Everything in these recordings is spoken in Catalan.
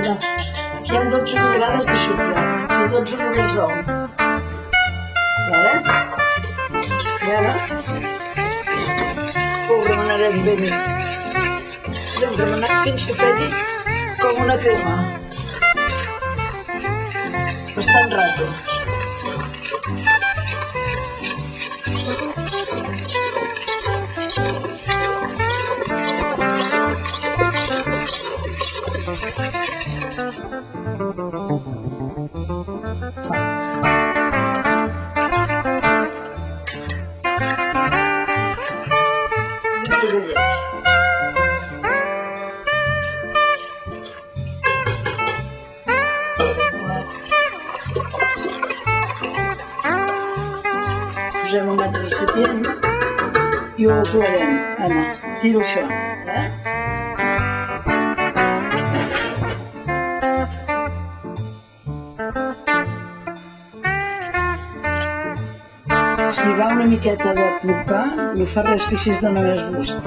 Mira, aquí hi ha 12 cullerades de sucre i 12 rovellets d'ou. Vale? I ara ho remenarem bé. L'hem remenat fins que faci com una crema. Bastant rato. Posem un altre recipient i ho colarem. Anna, tiro això. Si va una miqueta de plopar, no fa res que així es dona més gust.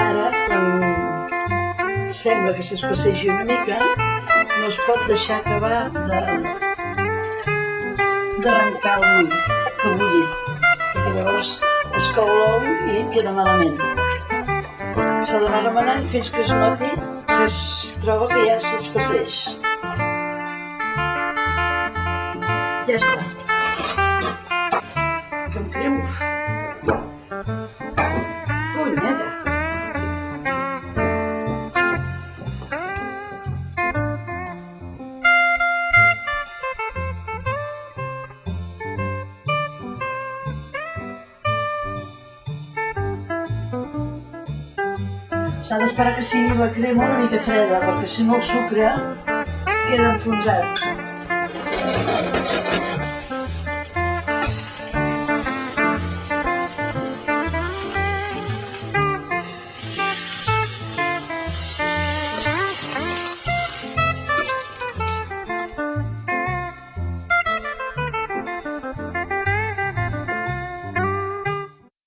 Ara, quan sembla que s'espessegi una mica, no es pot deixar acabar d'arrencar el ull, que bulli, perquè llavors es cou l'ou i queda malament. S'ha d'anar remenant fins que es noti que es troba que ja s'espesseix. Ja està. Que em cremo. Punyeta. S'ha d'esperar que sigui la crema una mica freda, perquè si no el sucre queda enfonsat.